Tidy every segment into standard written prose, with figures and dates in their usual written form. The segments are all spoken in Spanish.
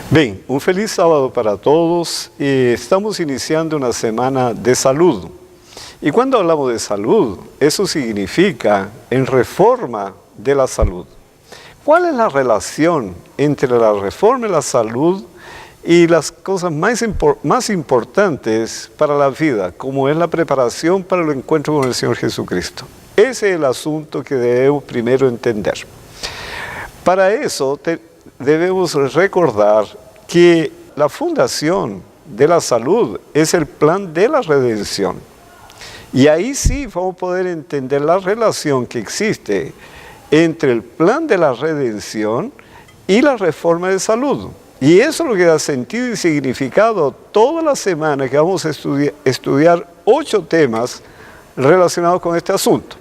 Bien, un feliz sábado para todos. Estamos iniciando una semana de salud. Y cuando hablamos de salud, eso significa en reforma de la salud. ¿Cuál es la relación entre la reforma de la salud y las cosas más importantes para la vida, como es la preparación para el encuentro con el Señor Jesucristo? Ese es el asunto que debemos primero entender. Para eso debemos recordar que la fundación de la salud es el plan de la redención. Y ahí sí vamos a poder entender la relación que existe entre el plan de la redención y la reforma de salud. Y eso es lo que da sentido y significado toda la semana que vamos a estudiar 8 temas relacionados con este asunto.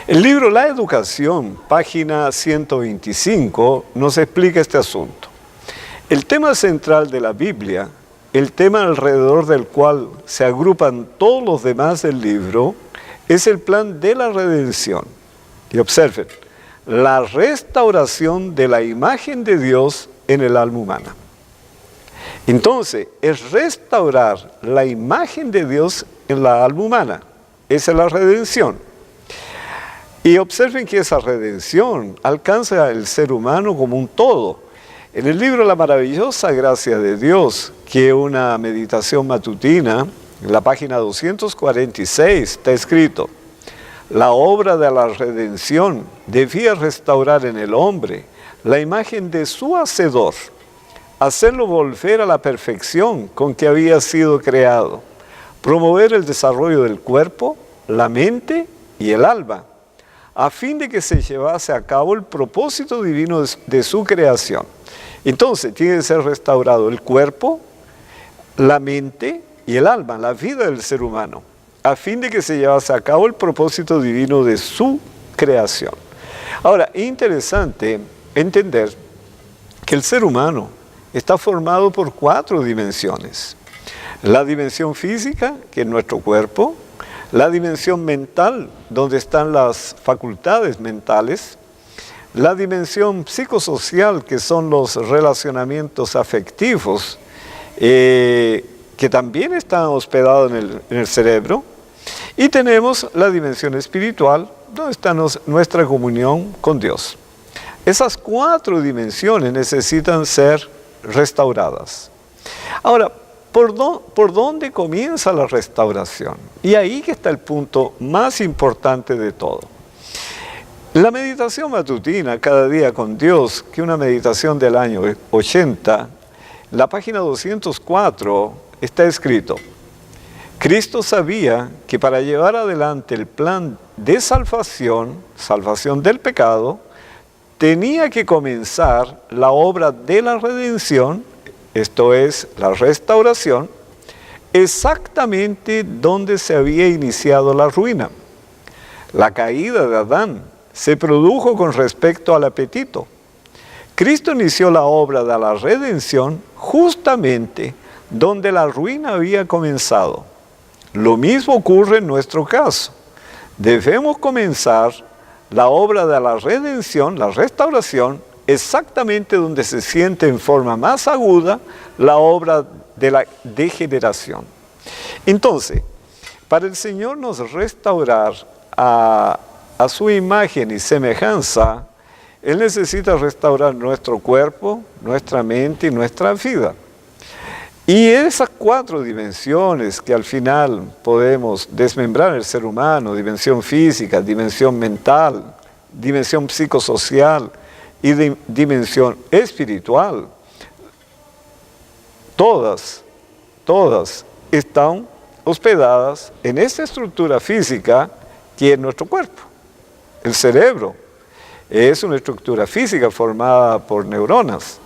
El libro La Educación, página 125, nos explica este asunto. El tema central de la Biblia, el tema alrededor del cual se agrupan todos los demás del libro, es el plan de la redención. Y observen, la restauración de la imagen de Dios en el alma humana. Entonces, es restaurar la imagen de Dios en la alma humana. Esa es la redención. Y observen que esa redención alcanza al ser humano como un todo. En el libro La Maravillosa Gracia de Dios, que es una meditación matutina, en la página 246 está escrito: la obra de la redención debía restaurar en el hombre la imagen de su Hacedor, hacerlo volver a la perfección con que había sido creado, promover el desarrollo del cuerpo, la mente y el alma, a fin de que se llevase a cabo el propósito divino de su creación. Entonces, tiene que ser restaurado el cuerpo, la mente y el alma, la vida del ser humano, a fin de que se llevase a cabo el propósito divino de su creación. Ahora, es interesante entender que el ser humano está formado por 4 dimensiones. La dimensión física, que es nuestro cuerpo; la dimensión mental, donde están las facultades mentales; la dimensión psicosocial, que son los relacionamientos afectivos, que también están hospedados en el cerebro; y tenemos la dimensión espiritual, donde está nuestra comunión con Dios. Esas 4 dimensiones necesitan ser restauradas. Ahora, ¿por dónde comienza la restauración? Y ahí que está el punto más importante de todo. La meditación matutina, Cada día con Dios, que es una meditación del año 80, en la página 204 está escrito: Cristo sabía que para llevar adelante el plan de salvación del pecado, tenía que comenzar la obra de la redención, esto es, la restauración, exactamente donde se había iniciado la ruina. La caída de Adán se produjo con respecto al apetito. Cristo inició la obra de la redención justamente donde la ruina había comenzado. Lo mismo ocurre en nuestro caso. Debemos comenzar la obra de la redención, la restauración, exactamente donde se siente en forma más aguda la obra de la degeneración. Entonces, para el Señor nos restaurar a su imagen y semejanza, Él necesita restaurar nuestro cuerpo, nuestra mente y nuestra vida. Y esas 4 dimensiones que al final podemos desmembrar en el ser humano: dimensión física, dimensión mental, dimensión psicosocial y dimensión espiritual, todas están hospedadas en esta estructura física que es nuestro cuerpo. El cerebro es una estructura física formada por neuronas.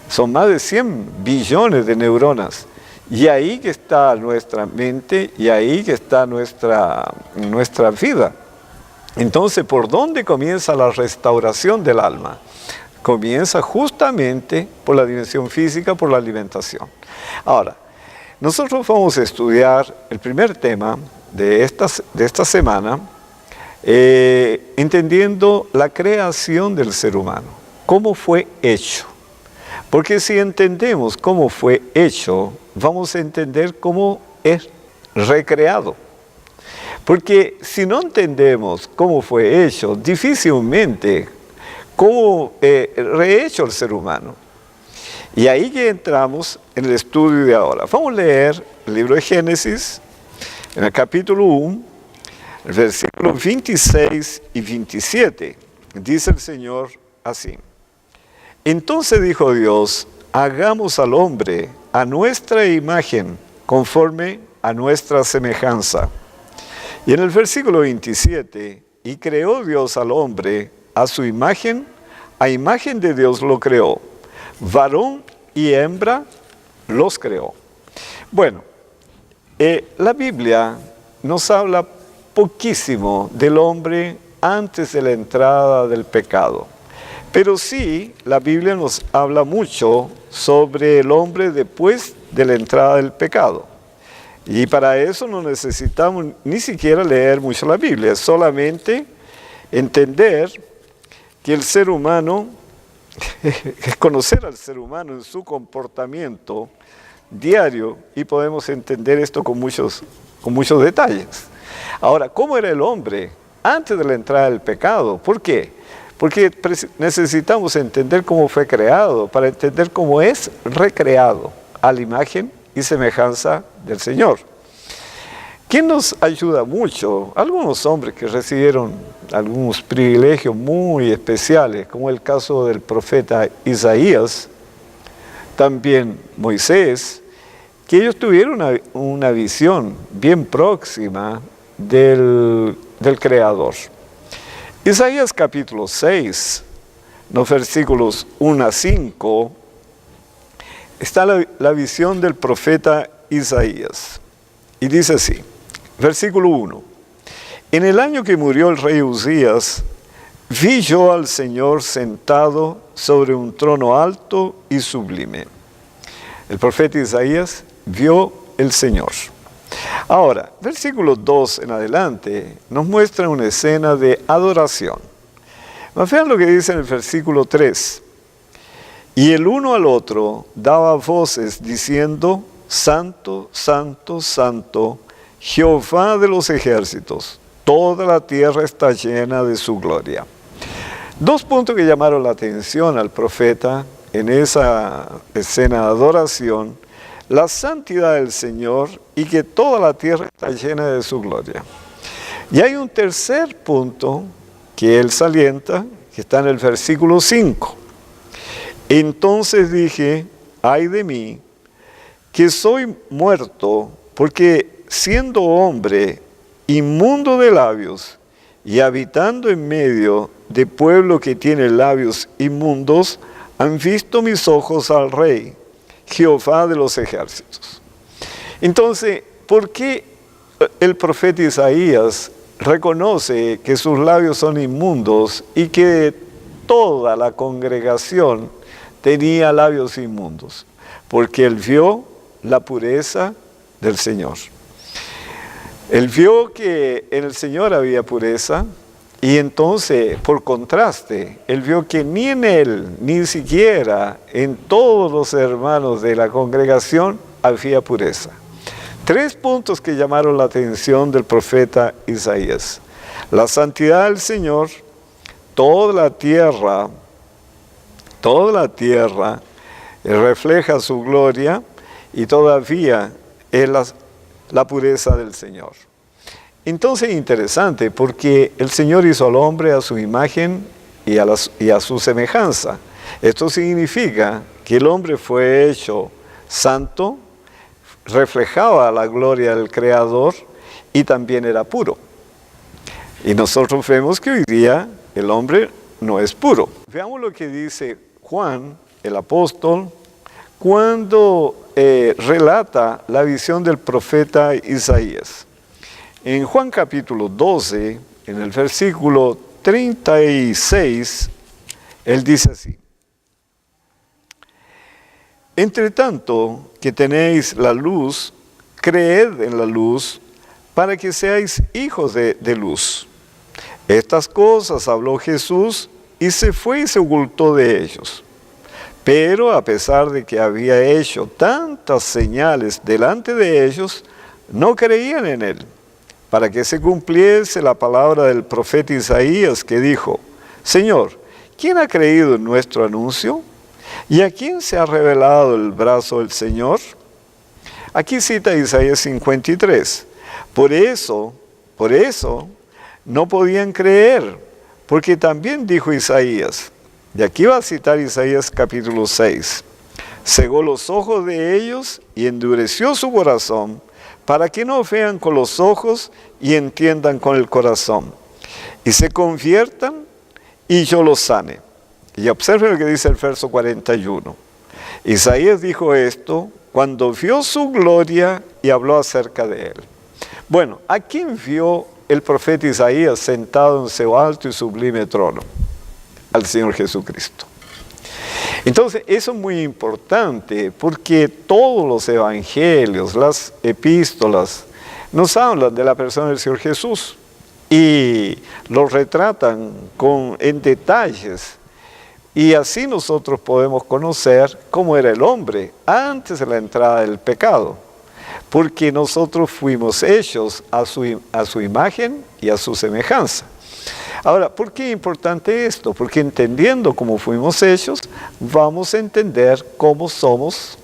Son más de 100 billones de neuronas. Y ahí que está nuestra mente, y ahí que está nuestra vida. Entonces, ¿por dónde comienza la restauración del alma? Comienza justamente por la dimensión física, por la alimentación. Ahora, nosotros vamos a estudiar el primer tema de esta semana, entendiendo la creación del ser humano. ¿Cómo fue hecho? Porque si entendemos cómo fue hecho, vamos a entender cómo es recreado. Porque si no entendemos cómo fue hecho, difícilmente cómo rehecho el ser humano. Y ahí que entramos en el estudio de ahora. Vamos a leer el libro de Génesis, en el capítulo 1, el versículo 26 y 27. Dice el Señor así: Entonces dijo Dios, hagamos al hombre a nuestra imagen, conforme a nuestra semejanza. Y en el versículo 27, y creó Dios al hombre a su imagen, a imagen de Dios lo creó, varón y hembra los creó. Bueno, la Biblia nos habla poquísimo del hombre antes de la entrada del pecado. Pero sí, la Biblia nos habla mucho sobre el hombre después de la entrada del pecado. Y para eso no necesitamos ni siquiera leer mucho la Biblia, solamente entender que el ser humano, conocer al ser humano en su comportamiento diario, y podemos entender esto con muchos detalles. Ahora, ¿cómo era el hombre antes de la entrada del pecado? ¿Por qué? Porque necesitamos entender cómo fue creado para entender cómo es recreado a la imagen y semejanza del Señor. ¿Quién nos ayuda mucho? Algunos hombres que recibieron algunos privilegios muy especiales, como el caso del profeta Isaías, también Moisés, que ellos tuvieron una visión bien próxima del Creador. Isaías capítulo 6, los versículos 1 a 5, está la visión del profeta Isaías. Y dice así, versículo 1. En el año que murió el rey Uzías, vi yo al Señor sentado sobre un trono alto y sublime. El profeta Isaías vio el Señor. Ahora, versículo 2 en adelante nos muestra una escena de adoración. Vean lo que dice en el versículo 3. Y el uno al otro daba voces diciendo, Santo, Santo, Santo, Jehová de los ejércitos, toda la tierra está llena de su gloria. Dos puntos que llamaron la atención al profeta en esa escena de adoración: la santidad del Señor y que toda la tierra está llena de su gloria. Y hay un tercer punto que él salienta, que está en el versículo 5. Entonces dije, ay de mí, que soy muerto, porque siendo hombre inmundo de labios y habitando en medio de pueblo que tiene labios inmundos, han visto mis ojos al Rey, Jehová de los ejércitos. Entonces, ¿por qué el profeta Isaías reconoce que sus labios son inmundos y que toda la congregación tenía labios inmundos? Porque él vio la pureza del Señor. Él vio que en el Señor había pureza, y entonces, por contraste, él vio que ni en él, ni siquiera en todos los hermanos de la congregación había pureza. Tres puntos que llamaron la atención del profeta Isaías: la santidad del Señor, toda la tierra refleja su gloria, y todavía es la pureza del Señor. Entonces es interesante porque el Señor hizo al hombre a su imagen y a su semejanza. Esto significa que el hombre fue hecho santo, reflejaba la gloria del Creador y también era puro. Y nosotros vemos que hoy día el hombre no es puro. Veamos lo que dice Juan, el apóstol, cuando relata la visión del profeta Isaías. En Juan capítulo 12, en el versículo 36, él dice así: Entre tanto que tenéis la luz, creed en la luz, para que seáis hijos de luz. Estas cosas habló Jesús, y se fue y se ocultó de ellos. Pero a pesar de que había hecho tantas señales delante de ellos, no creían en él, para que se cumpliese la palabra del profeta Isaías que dijo: Señor, ¿quién ha creído en nuestro anuncio? ¿Y a quién se ha revelado el brazo del Señor? Aquí cita Isaías 53. Por eso, no podían creer, porque también dijo Isaías, y aquí va a citar Isaías capítulo 6, cegó los ojos de ellos y endureció su corazón, para que no vean con los ojos y entiendan con el corazón, y se conviertan y yo los sane. Y observe lo que dice el verso 41. Isaías dijo esto cuando vio su gloria y habló acerca de él. Bueno, ¿a quién vio el profeta Isaías sentado en su alto y sublime trono? Al Señor Jesucristo. Entonces, eso es muy importante porque todos los evangelios, las epístolas, nos hablan de la persona del Señor Jesús y lo retratan en detalles. Y así nosotros podemos conocer cómo era el hombre antes de la entrada del pecado, porque nosotros fuimos hechos a su imagen y a su semejanza. Ahora, ¿por qué es importante esto? Porque entendiendo cómo fuimos hechos, vamos a entender cómo somos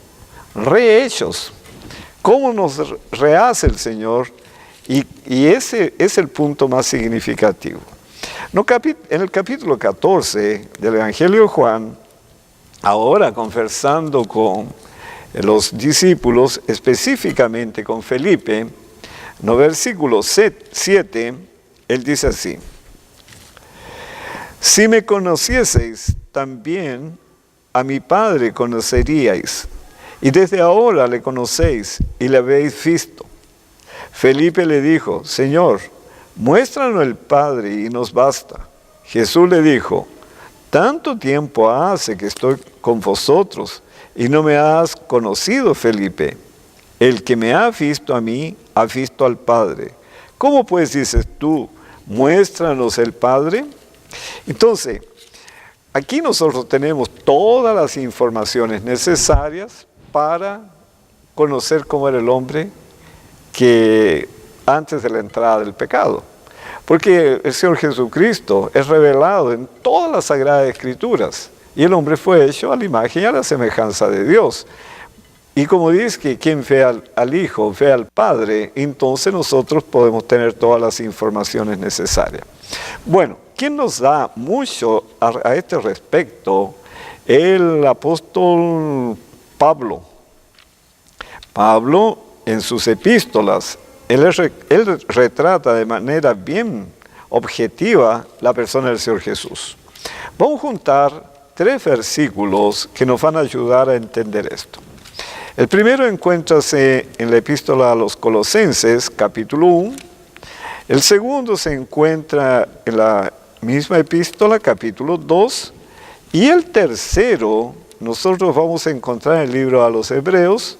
rehechos, cómo nos rehace el Señor, y ese es el punto más significativo. En el capítulo 14 del Evangelio de Juan, ahora conversando con los discípulos, específicamente con Felipe, en el versículo 7, él dice así: si me conocieseis, también a mi Padre conoceríais, y desde ahora le conocéis y le habéis visto. Felipe le dijo: Señor, muéstranos el Padre y nos basta. Jesús le dijo: tanto tiempo hace que estoy con vosotros y no me has conocido, Felipe. El que me ha visto a mí, ha visto al Padre. ¿Cómo pues dices tú, muéstranos el Padre? Entonces, aquí nosotros tenemos todas las informaciones necesarias para conocer cómo era el hombre que antes de la entrada del pecado. Porque el Señor Jesucristo es revelado en todas las Sagradas Escrituras, y el hombre fue hecho a la imagen y a la semejanza de Dios. Y como dice que quien ve al Hijo, ve al Padre, entonces nosotros podemos tener todas las informaciones necesarias. Bueno, ¿quién nos da mucho a este respecto? El apóstol Pablo. Pablo, en sus epístolas, él retrata de manera bien objetiva la persona del Señor Jesús. Vamos a juntar 3 versículos que nos van a ayudar a entender esto. El primero encuéntrase en la epístola a los Colosenses, capítulo 1. El segundo se encuentra en la misma epístola, capítulo 2. Y el tercero, nosotros vamos a encontrar en el libro a los Hebreos,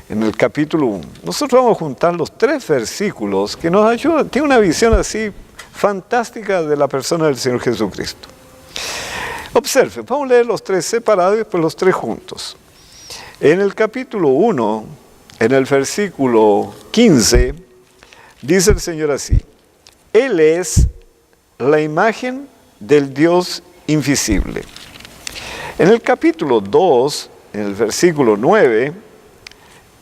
en el capítulo 1. Nosotros vamos a juntar los 3 versículos que nos ayudan. Tiene una visión así fantástica de la persona del Señor Jesucristo. Observe, vamos a leer los 3 separados y después los 3 juntos. En el capítulo 1, en el versículo 15, dice el Señor así: Él es la imagen del Dios invisible. En el capítulo 2, en el versículo 9,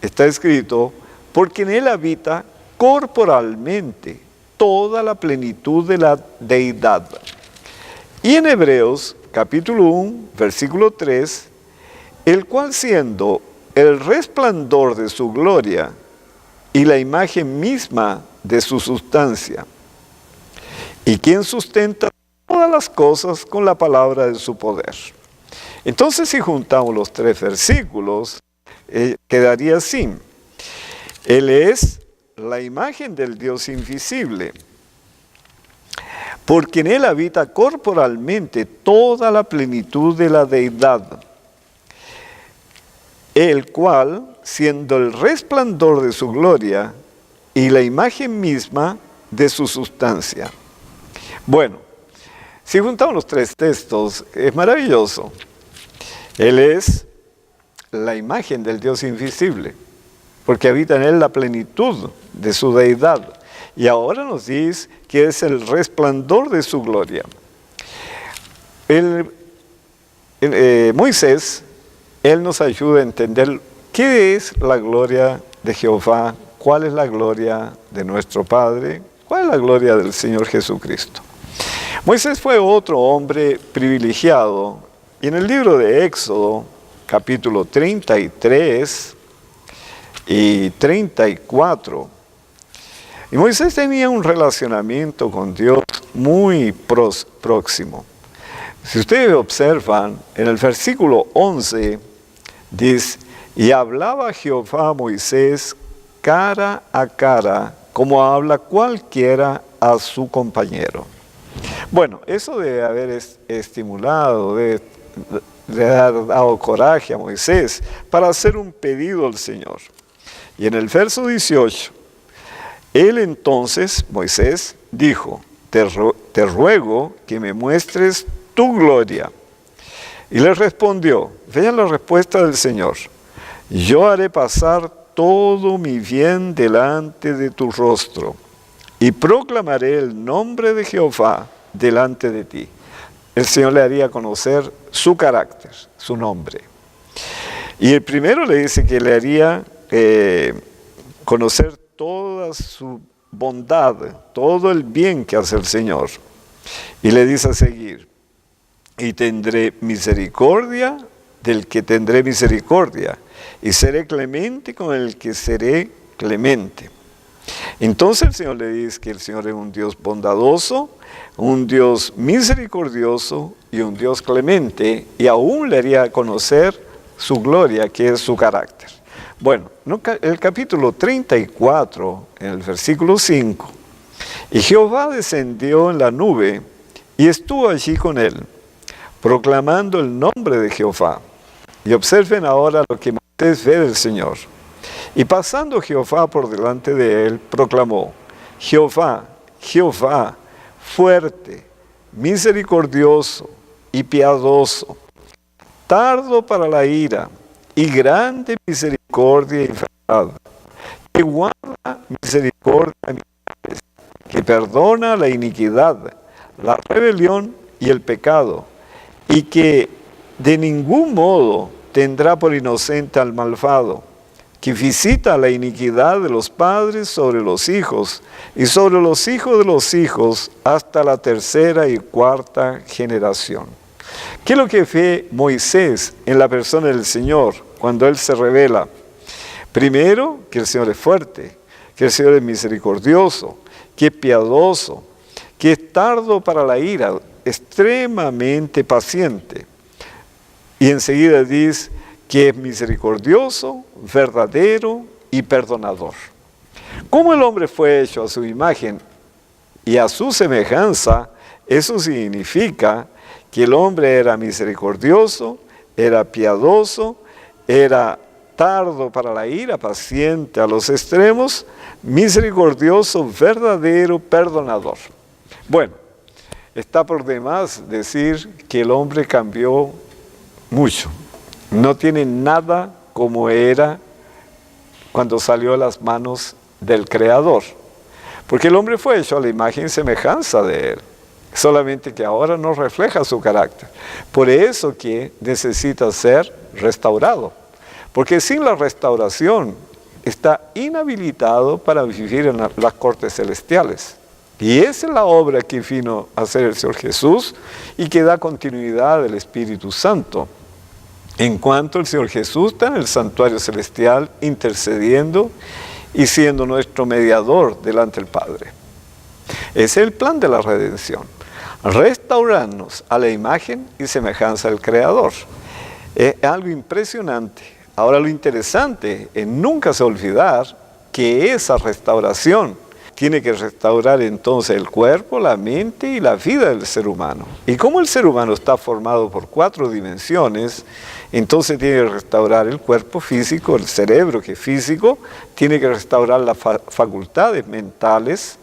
está escrito: porque en Él habita corporalmente toda la plenitud de la deidad. Y en Hebreos, capítulo 1, versículo 3, el cual siendo el resplandor de su gloria y la imagen misma de su sustancia, y quien sustenta todas las cosas con la palabra de su poder. Entonces, si juntamos los 3 versículos, quedaría así: Él es la imagen del Dios invisible, porque en Él habita corporalmente toda la plenitud de la deidad, el cual, siendo el resplandor de su gloria y la imagen misma de su sustancia. Bueno, si juntamos los 3 textos, es maravilloso. Él es la imagen del Dios invisible, porque habita en él la plenitud de su deidad. Y ahora nos dice que es el resplandor de su gloria. Moisés, él nos ayuda a entender qué es la gloria de Jehová, cuál es la gloria de nuestro Padre, cuál es la gloria del Señor Jesucristo. Moisés fue otro hombre privilegiado, y en el libro de Éxodo, capítulo 33 y 34, y Moisés tenía un relacionamiento con Dios muy próximo. Si ustedes observan, en el versículo 11, dice, y hablaba Jehová a Moisés cara a cara, como habla cualquiera a su compañero. Bueno, eso debe haber estimulado, de haber dado coraje a Moisés para hacer un pedido al Señor. Y en el verso 18, él entonces, Moisés, dijo, te ruego que me muestres tu gloria. Y le respondió, vean la respuesta del Señor, yo haré pasar todo mi bien delante de tu rostro, y proclamaré el nombre de Jehová delante de ti. El Señor le haría conocer su carácter, su nombre. Y el primero le dice que le haría conocer toda su bondad, todo el bien que hace el Señor. Y le dice a seguir, y tendré misericordia del que tendré misericordia, y seré clemente con el que seré clemente. Entonces el Señor le dice que el Señor es un Dios bondadoso, un Dios misericordioso y un Dios clemente, y aún le haría conocer su gloria, que es su carácter. Bueno, el capítulo 34, en el versículo 5, y Jehová descendió en la nube y estuvo allí con él, proclamando el nombre de Jehová. Y observen ahora lo que Moisés ve del Señor. Y pasando Jehová por delante de él, proclamó, Jehová, Jehová, fuerte, misericordioso y piadoso, tardo para la ira y grande misericordia y verdad, que guarda misericordia a millares, que perdona la iniquidad, la rebelión y el pecado, y que de ningún modo tendrá por inocente al malvado, que visita la iniquidad de los padres sobre los hijos, y sobre los hijos de los hijos hasta la tercera y cuarta generación. ¿Qué es lo que ve Moisés en la persona del Señor cuando Él se revela? Primero, que el Señor es fuerte, que el Señor es misericordioso, que es piadoso, que es tardo para la ira, extremadamente paciente. Y enseguida dice que es misericordioso, verdadero y perdonador. Como el hombre fue hecho a su imagen y a su semejanza, eso significa que el hombre era misericordioso, era piadoso, era tardo para la ira, paciente a los extremos, misericordioso, verdadero, perdonador. Bueno, está por demás decir que el hombre cambió mucho. No tiene nada como era cuando salió a las manos del Creador. Porque el hombre fue hecho a la imagen y semejanza de Él. Solamente que ahora no refleja su carácter. Por eso que necesita ser restaurado. Porque sin la restauración está inhabilitado para vivir en las cortes celestiales. Y esa es la obra que vino a hacer el Señor Jesús y que da continuidad al Espíritu Santo. En cuanto el Señor Jesús está en el santuario celestial intercediendo y siendo nuestro mediador delante del Padre. Ese es el plan de la redención. Restaurarnos a la imagen y semejanza del Creador. Es algo impresionante. Ahora lo interesante es nunca se olvidar que esa restauración tiene que restaurar entonces el cuerpo, la mente y la vida del ser humano. Y como el ser humano está formado por 4 dimensiones, entonces tiene que restaurar el cuerpo físico, el cerebro que es físico, tiene que restaurar las facultades mentales,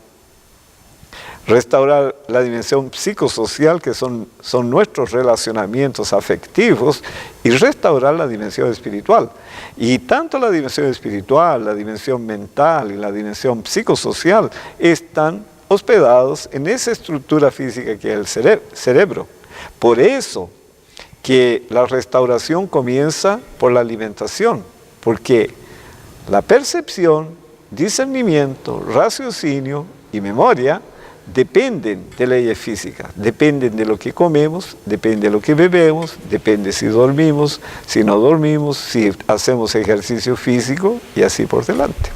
Restaurar la dimensión psicosocial, que son nuestros relacionamientos afectivos, y restaurar la dimensión espiritual. Y tanto la dimensión espiritual, la dimensión mental y la dimensión psicosocial están hospedados en esa estructura física que es el cerebro. Por eso que la restauración comienza por la alimentación, porque la percepción, discernimiento, raciocinio y memoria dependen de leyes físicas, dependen de lo que comemos, depende de lo que bebemos, depende si dormimos, si no dormimos, si hacemos ejercicio físico y así por delante.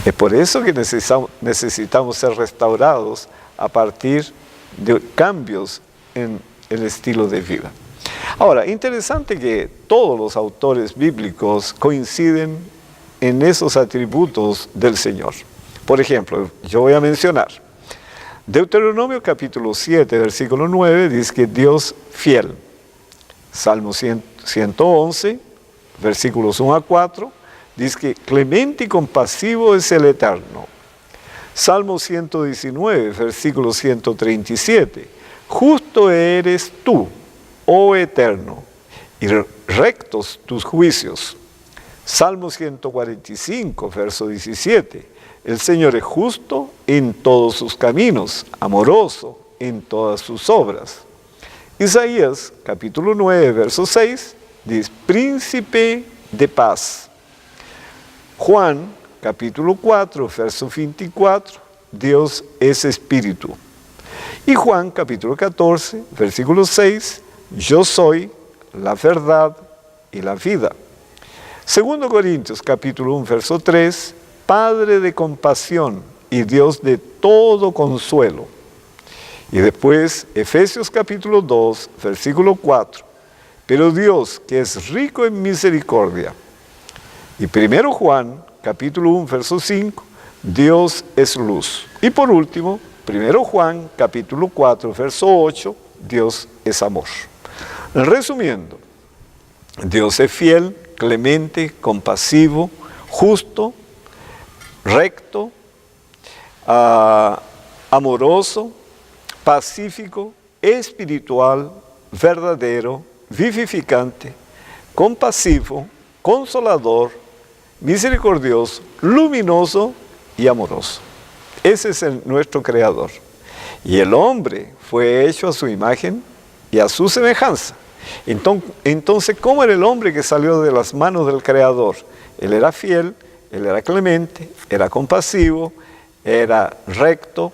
Es por eso que necesitamos ser restaurados a partir de cambios en el estilo de vida. Ahora, interesante que todos los autores bíblicos coinciden en esos atributos del Señor. Por ejemplo, yo voy a mencionar, Deuteronomio capítulo 7, versículo 9, dice que Dios fiel. Salmo 111, versículos 1 a 4, dice que clemente y compasivo es el Eterno. Salmo 119, versículo 137, justo eres tú, oh Eterno, y rectos tus juicios. Salmo 145, verso 17, el Señor es justo en todos sus caminos, amoroso en todas sus obras. Isaías, capítulo 9, verso 6, dice, príncipe de paz. Juan, capítulo 4, verso 24, Dios es espíritu. Y Juan, capítulo 14, versículo 6, yo soy la verdad y la vida. Segundo Corintios, capítulo 1, verso 3, Padre de compasión y Dios de todo consuelo. Y después, Efesios capítulo 2, versículo 4. Pero Dios, que es rico en misericordia. Y primero Juan, capítulo 1, verso 5. Dios es luz. Y por último, primero Juan, capítulo 4, verso 8. Dios es amor. Resumiendo, Dios es fiel, clemente, compasivo, justo, recto, amoroso, pacífico, espiritual, verdadero, vivificante, compasivo, consolador, misericordioso, luminoso y amoroso. Ese es nuestro Creador. Y el hombre fue hecho a su imagen y a su semejanza. Entonces, ¿cómo era el hombre que salió de las manos del Creador? Él era fiel, él era clemente, era compasivo, era recto,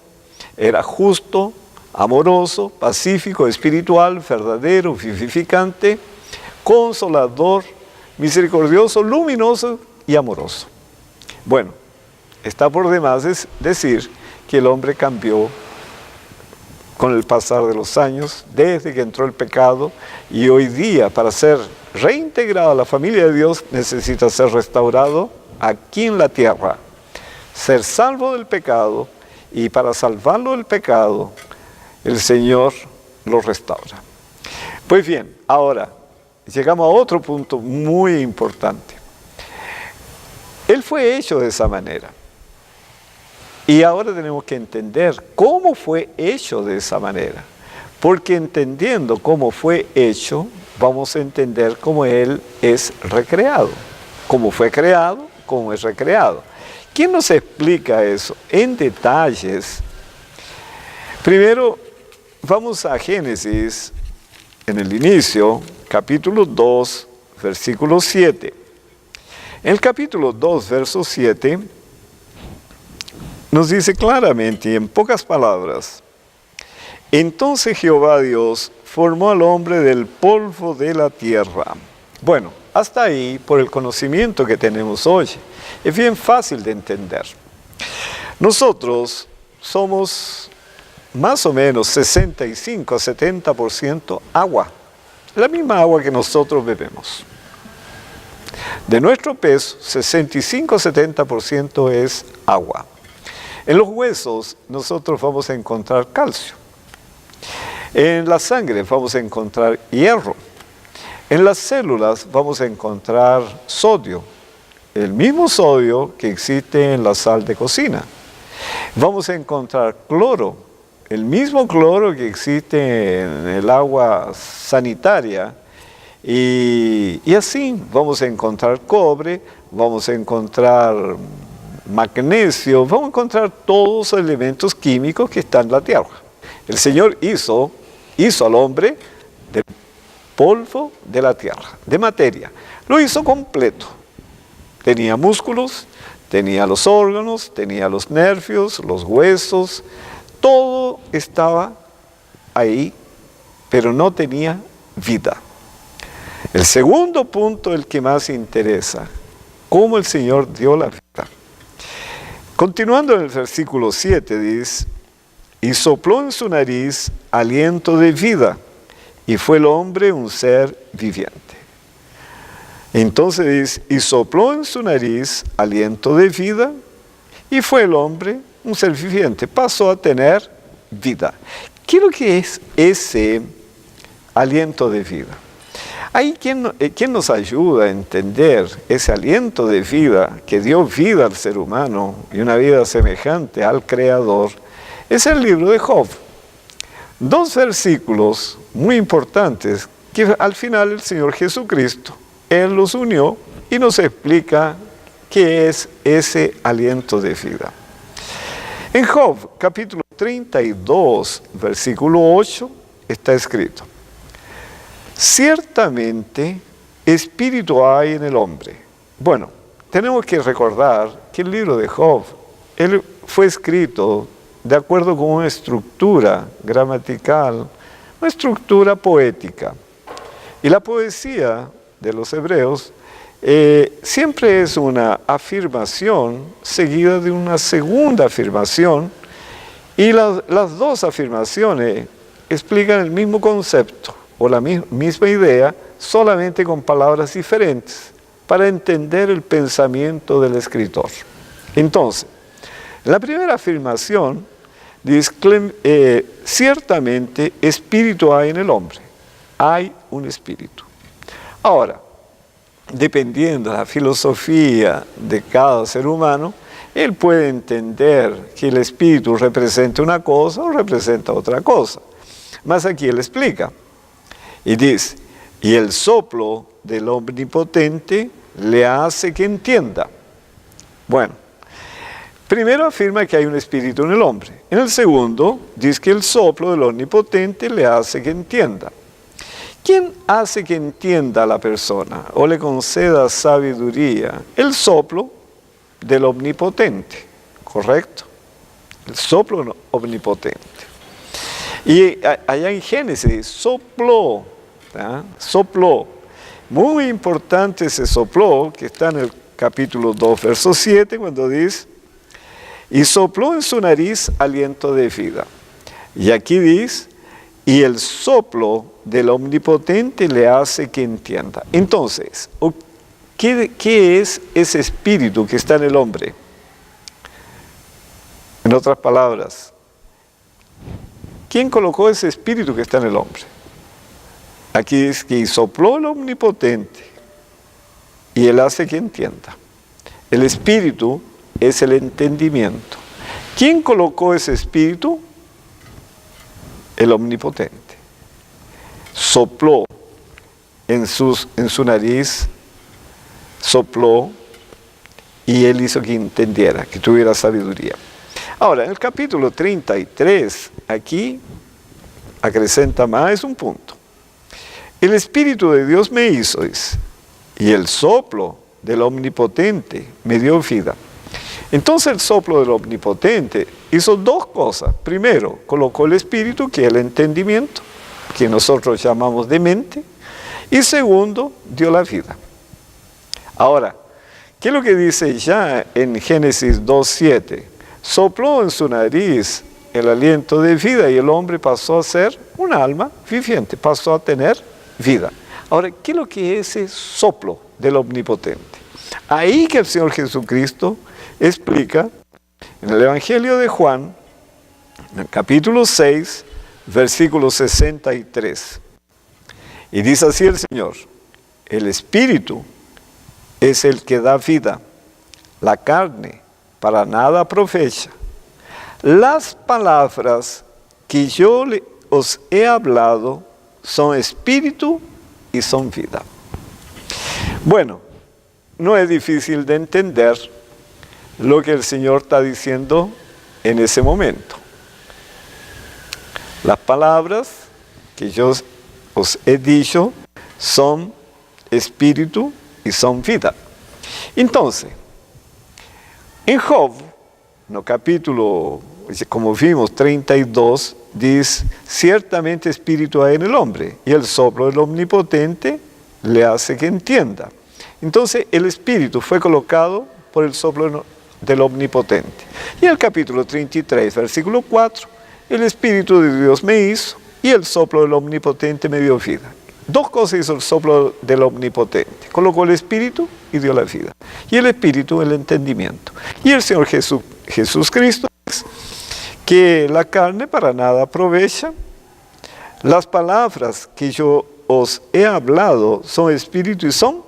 era justo, amoroso, pacífico, espiritual, verdadero, vivificante, consolador, misericordioso, luminoso y amoroso. Bueno, está por demás decir que el hombre cambió con el pasar de los años, desde que entró el pecado, y hoy día, para ser reintegrado a la familia de Dios, necesita ser restaurado aquí en la tierra, ser salvo del pecado, y para salvarlo del pecado, el Señor lo restaura. Pues bien, ahora llegamos a otro punto muy importante. Él fue hecho de esa manera. Y ahora tenemos que entender cómo fue hecho de esa manera. Porque entendiendo cómo fue hecho, vamos a entender cómo Él es recreado. Cómo fue creado, cómo es recreado. ¿Quién nos explica eso en detalles? Primero, vamos a Génesis, en el inicio, capítulo 2, versículo 7. En el capítulo 2, verso 7, nos dice claramente y en pocas palabras, entonces Jehová Dios formó al hombre del polvo de la tierra. Bueno, hasta ahí, por el conocimiento que tenemos hoy, es bien fácil de entender. Nosotros somos más o menos 65 a 70% agua, la misma agua que nosotros bebemos. De nuestro peso, 65 a 70% es agua. En los huesos nosotros vamos a encontrar calcio. En la sangre vamos a encontrar hierro. En las células vamos a encontrar sodio, el mismo sodio que existe en la sal de cocina. Vamos a encontrar cloro, el mismo cloro que existe en el agua sanitaria. Y así vamos a encontrar cobre, vamos a encontrar magnesio, vamos a encontrar todos los elementos químicos que están en la tierra. El Señor hizo al hombre del polvo de la tierra, de materia. Lo hizo completo. Tenía músculos, tenía los órganos, tenía los nervios, los huesos, todo estaba ahí, pero no tenía vida. El segundo punto, el que más interesa, cómo el Señor dio la vida. Continuando en el versículo 7 dice, y sopló en su nariz aliento de vida, y fue el hombre un ser viviente. Entonces dice, y sopló en su nariz aliento de vida, y fue el hombre un ser viviente. Pasó a tener vida. ¿Qué es lo que es ese aliento de vida? Hay quien nos ayuda a entender ese aliento de vida que dio vida al ser humano y una vida semejante al Creador. Es el libro de Job. 2 versículos muy importantes que al final el Señor Jesucristo, Él los unió y nos explica qué es ese aliento de vida. En Job, capítulo 32, versículo 8, está escrito, ciertamente espíritu hay en el hombre. Bueno, tenemos que recordar que el libro de Job, él fue escrito de acuerdo con una estructura gramatical, una estructura poética. Y la poesía de los hebreos siempre es una afirmación seguida de una segunda afirmación, y las dos afirmaciones explican el mismo concepto o la misma idea, solamente con palabras diferentes, para entender el pensamiento del escritor. Entonces, la primera afirmación dice, ciertamente espíritu hay en el hombre, hay un espíritu. Ahora, dependiendo de la filosofía de cada ser humano, él puede entender que el espíritu representa una cosa o representa otra cosa. Mas aquí él explica, y dice, y el soplo del omnipotente le hace que entienda. Bueno, primero afirma que hay un espíritu en el hombre. En el segundo, dice que el soplo del omnipotente le hace que entienda. ¿Quién hace que entienda a la persona o le conceda sabiduría? El soplo del omnipotente, ¿correcto? El soplo omnipotente. Y allá en Génesis, sopló, ¿tá? Sopló. Muy importante ese sopló, que está en el capítulo 2, verso 7, cuando dice, y sopló en su nariz aliento de vida. Y aquí dice, y el soplo del omnipotente le hace que entienda. Entonces, ¿qué es ese espíritu que está en el hombre? En otras palabras, ¿quién colocó ese espíritu que está en el hombre? Aquí dice que sopló el omnipotente y él hace que entienda. El espíritu es el entendimiento. ¿Quién colocó ese espíritu? El omnipotente. Sopló en su nariz, sopló y él hizo que entendiera, que tuviera sabiduría. Ahora, en el capítulo 33, aquí acrecenta más un punto. El Espíritu de Dios me hizo, dice, y el soplo del Omnipotente me dio vida. Entonces el soplo del Omnipotente hizo dos cosas. Primero, colocó el Espíritu, que es el entendimiento, que nosotros llamamos de mente. Y segundo, dio la vida. Ahora, ¿qué es lo que dice ya en Génesis 2:7? Sopló en su nariz el aliento de vida y el hombre pasó a ser un alma viviente, pasó a tener vida. Ahora, ¿qué es lo que es ese soplo del Omnipotente? Ahí que el Señor Jesucristo explica en el Evangelio de Juan, en el capítulo 6, versículo 63. Y dice así el Señor, el Espíritu es el que da vida, la carne para nada aprovecha. Las palabras que yo os he hablado son espíritu y son vida. Bueno, no es difícil de entender lo que el Señor está diciendo en ese momento. Las palabras que yo os he dicho son espíritu y son vida. Entonces, en Job, no capítulo, como vimos, 32, dice, ciertamente espíritu hay en el hombre, y el soplo del Omnipotente le hace que entienda. Entonces, el espíritu fue colocado por el soplo del Omnipotente. Y el capítulo 33, versículo 4, el espíritu de Dios me hizo, y el soplo del Omnipotente me dio vida. Dos cosas hizo el soplo del Omnipotente. Colocó el espíritu y dio la vida. Y el espíritu, el entendimiento. Y el Señor Jesucristo dice que la carne para nada aprovecha. Las palabras que yo os he hablado son espíritu y son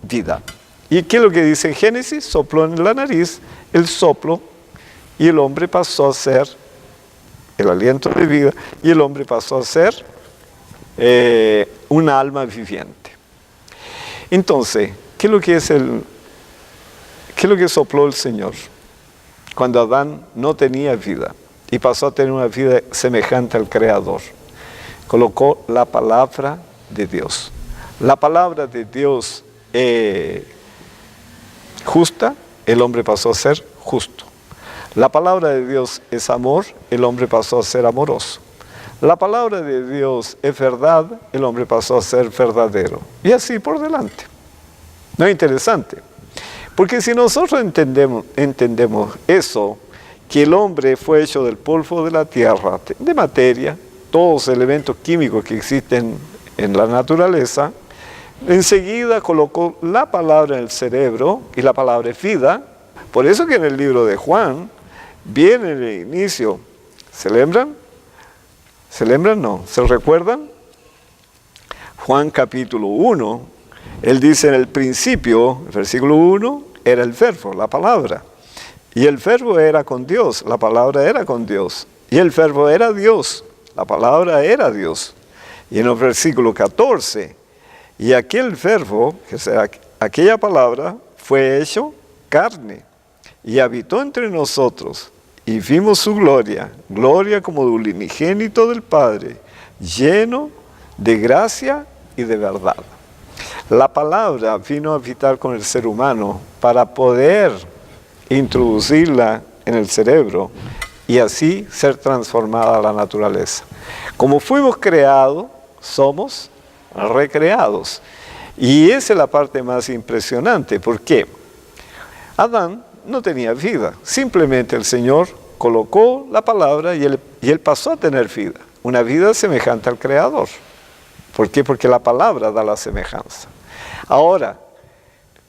vida. ¿Y qué es lo que dice en Génesis? Sopló en la nariz el soplo y el hombre pasó a ser el aliento de vida y el hombre pasó a ser un alma viviente. Entonces, ¿qué es lo que sopló el Señor? Cuando Adán no tenía vida y pasó a tener una vida semejante al Creador, colocó la palabra de Dios. La palabra de Dios justa, el hombre pasó a ser justo. La palabra de Dios es amor, el hombre pasó a ser amoroso. La palabra de Dios es verdad, el hombre pasó a ser verdadero. Y así por delante. ¿No es interesante? Porque si nosotros entendemos eso, que el hombre fue hecho del polvo de la tierra, de materia, todos los elementos químicos que existen en la naturaleza, enseguida colocó la palabra en el cerebro, y la palabra es vida. Por eso que en el libro de Juan, viene en el inicio, ¿celebran? ¿Celebran? No. ¿Se recuerdan? Juan capítulo 1, él dice en el principio, versículo 1, era el verbo, la palabra. Y el verbo era con Dios, la palabra era con Dios. Y el verbo era Dios, la palabra era Dios. Y en el versículo 14, y aquel verbo, que sea aquella palabra, fue hecho carne y habitó entre nosotros. Y vimos su gloria, gloria como del unigénito del Padre, lleno de gracia y de verdad. La palabra vino a habitar con el ser humano para poder introducirla en el cerebro y así ser transformada la naturaleza. Como fuimos creados, somos recreados. Y esa es la parte más impresionante. ¿Por qué? Adán no tenía vida, simplemente el Señor colocó la palabra y él pasó a tener vida, una vida semejante al Creador. ¿Por qué? Porque la palabra da la semejanza. Ahora,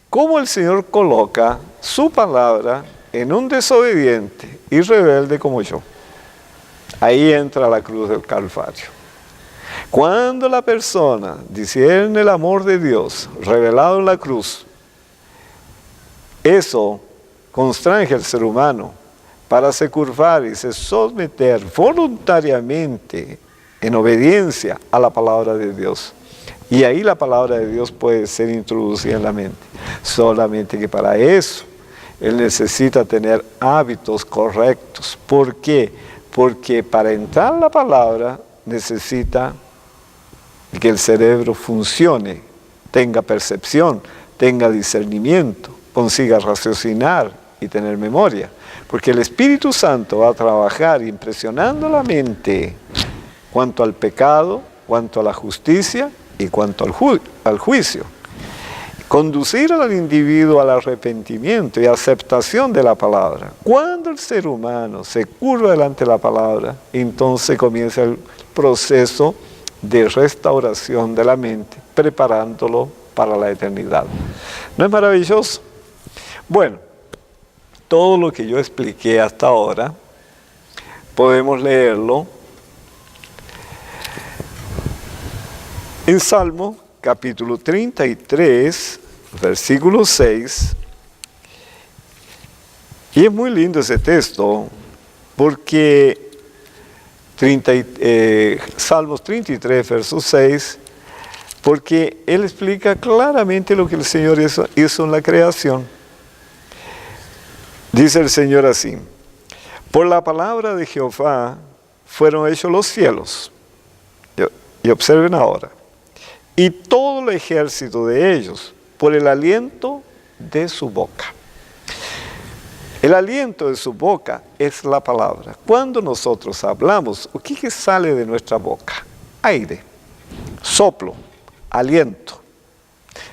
¿cómo el Señor coloca su palabra en un desobediente y rebelde como yo? Ahí entra la cruz del Calvario. Cuando la persona discierne el amor de Dios revelado en la cruz, eso constrange al ser humano para se curvar y se someter voluntariamente en obediencia a la palabra de Dios. Y ahí la palabra de Dios puede ser introducida en la mente. Solamente que para eso él necesita tener hábitos correctos. ¿Por qué? Porque para entrar la palabra necesita que el cerebro funcione, tenga percepción, tenga discernimiento, consiga raciocinar y tener memoria. Porque el Espíritu Santo va a trabajar impresionando la mente cuanto al pecado, cuanto a la justicia y cuanto al juicio. Conducir al individuo al arrepentimiento y aceptación de la palabra. Cuando el ser humano se curva delante de la palabra, entonces comienza el proceso de restauración de la mente, preparándolo para la eternidad. ¿No es maravilloso? Bueno, todo lo que yo expliqué hasta ahora, podemos leerlo en Salmo capítulo 33, versículo 6, y es muy lindo ese texto, porque Salmos 33, verso 6, porque Él explica claramente lo que el Señor hizo en la creación. Dice el Señor así: por la palabra de Jehová fueron hechos los cielos, y observen ahora, y todo el ejército de ellos, por el aliento de su boca. El aliento de su boca es la palabra. Cuando nosotros hablamos, ¿qué sale de nuestra boca? Aire, soplo, aliento.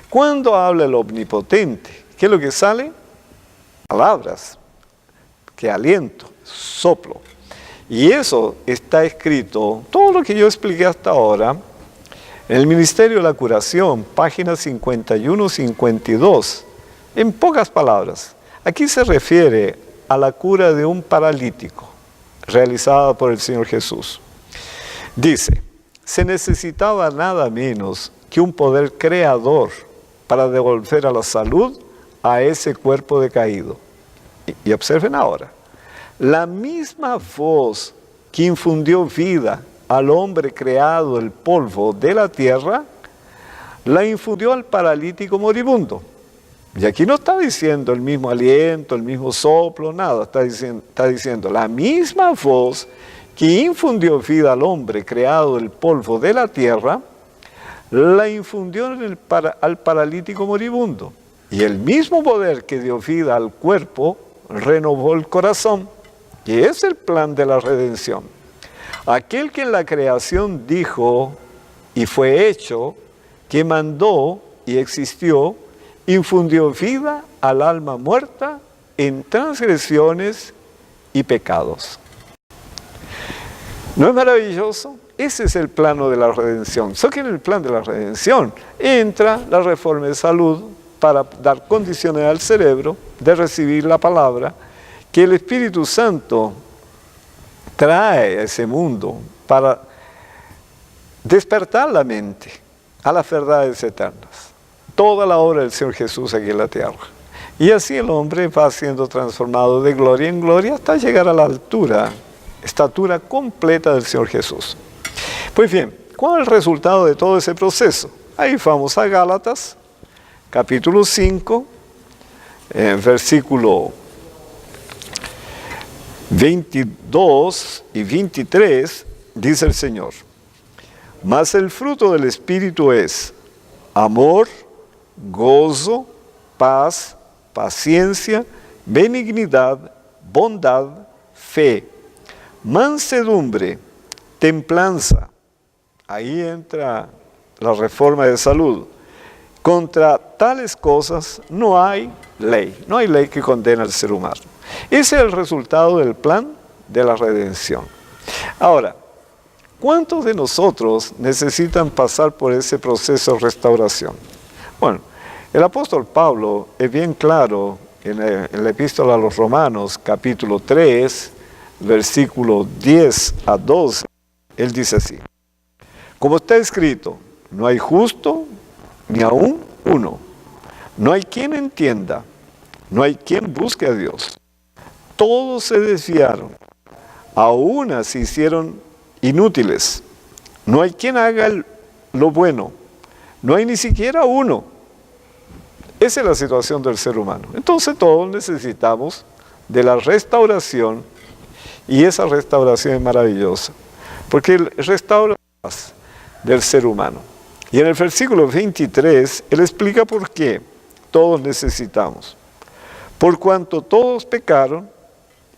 Cuando habla el Omnipotente, ¿qué es lo que sale? Palabras, que aliento, soplo. Y eso está escrito, todo lo que yo expliqué hasta ahora, en el Ministerio de la Curación, páginas 51-52, en pocas palabras. Aquí se refiere a la cura de un paralítico, realizada por el Señor Jesús. Dice: se necesitaba nada menos que un poder creador para devolver a la salud a ese cuerpo decaído. Y observen ahora, la misma voz que infundió vida al hombre creado del polvo de la tierra, la infundió al paralítico moribundo. Y aquí no está diciendo el mismo aliento, el mismo soplo, nada. Está diciendo la misma voz que infundió vida al hombre creado del polvo de la tierra, la infundió al paralítico moribundo. Y el mismo poder que dio vida al cuerpo renovó el corazón. Y es el plan de la redención. Aquel que en la creación dijo y fue hecho, que mandó y existió, infundió vida al alma muerta en transgresiones y pecados. ¿No es maravilloso? Ese es el plano de la redención. Solo que en el plan de la redención entra la reforma de salud para dar condiciones al cerebro de recibir la palabra que el Espíritu Santo trae a ese mundo para despertar la mente a las verdades eternas. Toda la obra del Señor Jesús aquí en la tierra. Y así el hombre va siendo transformado de gloria en gloria hasta llegar a la estatura completa del Señor Jesús. Pues bien, ¿cuál es el resultado de todo ese proceso? Ahí vamos a Gálatas, capítulo 5, versículo 22 y 23, dice el Señor: mas el fruto del Espíritu es amor, gozo, paz, paciencia, benignidad, bondad, fe, mansedumbre, templanza. Ahí entra la reforma de salud. Contra tales cosas no hay ley. No hay ley que condene al ser humano. Ese es el resultado del plan de la redención. Ahora, ¿cuántos de nosotros necesitan pasar por ese proceso de restauración? Bueno, el apóstol Pablo es bien claro en la epístola a los Romanos, capítulo 3, versículo 10 a 12. Él dice así: como está escrito, no hay justo ni aún uno, no hay quien entienda, no hay quien busque a Dios. Todos se desviaron, a una se hicieron inútiles. No hay quien haga lo bueno, no hay ni siquiera uno. Esa es la situación del ser humano. Entonces todos necesitamos de la restauración, y esa restauración es maravillosa, porque restaura la paz del ser humano. Y en el versículo 23, él explica por qué todos necesitamos. Por cuanto todos pecaron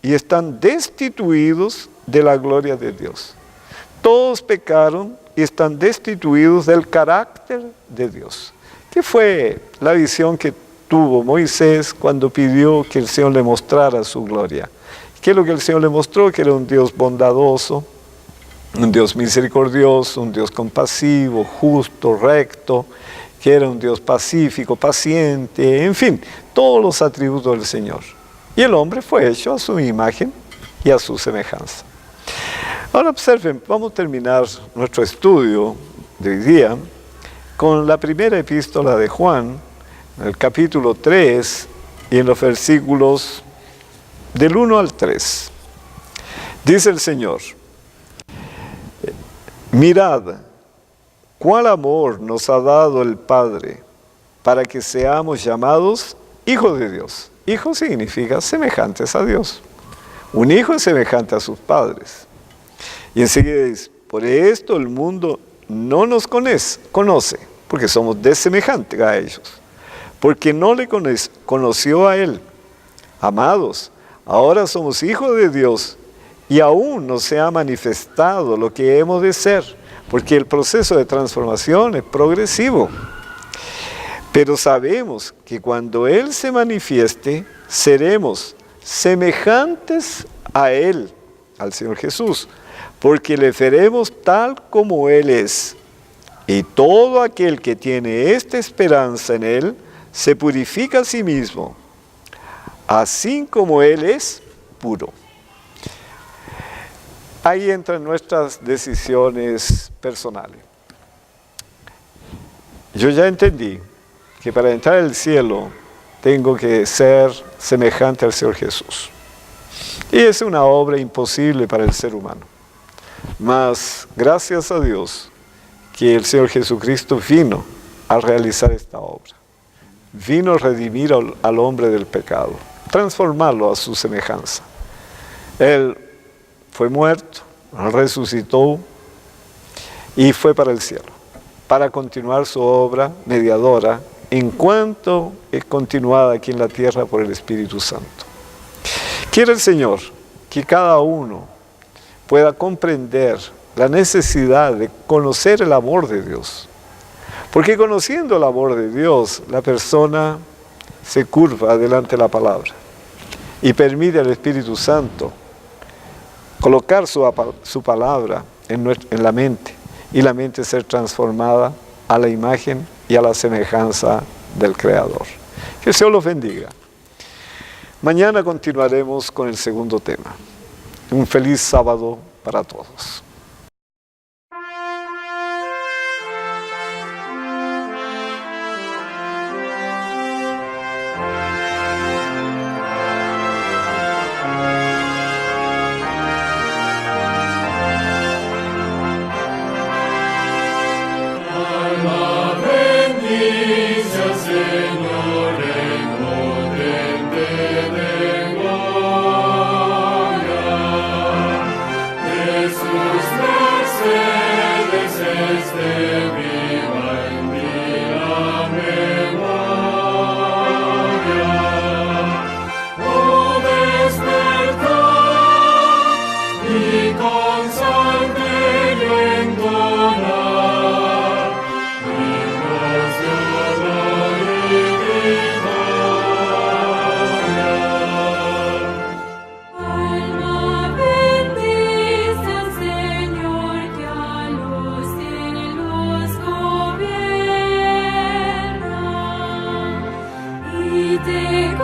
y están destituidos de la gloria de Dios. Todos pecaron y están destituidos del carácter de Dios. ¿Qué fue la visión que tuvo Moisés cuando pidió que el Señor le mostrara su gloria? ¿Qué es lo que el Señor le mostró? Que era un Dios bondadoso, un Dios misericordioso, un Dios compasivo, justo, recto, que era un Dios pacífico, paciente, en fin, todos los atributos del Señor. Y el hombre fue hecho a su imagen y a su semejanza. Ahora observen, vamos a terminar nuestro estudio de hoy día con la primera epístola de Juan, en el capítulo 3 y en los versículos del 1 al 3. Dice el Señor, mirad, cuál amor nos ha dado el Padre para que seamos llamados hijos de Dios. Hijo significa semejantes a Dios. Un hijo es semejante a sus padres. Y enseguida dice, por esto el mundo no nos conoce, porque somos desemejantes a ellos, porque no le conoció a Él. Amados, ahora somos hijos de Dios y aún no se ha manifestado lo que hemos de ser, porque el proceso de transformación es progresivo. Pero sabemos que cuando Él se manifieste, seremos semejantes a Él, al Señor Jesús, porque le veremos tal como Él es. Y todo aquel que tiene esta esperanza en Él, se purifica a sí mismo, así como Él es puro. Ahí entran nuestras decisiones personales. Yo ya entendí que para entrar al cielo tengo que ser semejante al Señor Jesús. Y es una obra imposible para el ser humano. Mas, gracias a Dios, que el Señor Jesucristo vino a realizar esta obra. Vino a redimir al hombre del pecado, transformarlo a su semejanza. Él fue muerto, resucitó y fue para el cielo, para continuar su obra mediadora en cuanto es continuada aquí en la tierra por el Espíritu Santo. Quiere el Señor que cada uno pueda comprender la necesidad de conocer el amor de Dios. Porque conociendo el amor de Dios, la persona se curva delante de la palabra y permite al Espíritu Santo colocar su palabra en la mente y la mente ser transformada a la imagen y a la semejanza del Creador. Que el Señor los bendiga. Mañana continuaremos con el segundo tema. Un feliz sábado para todos. Te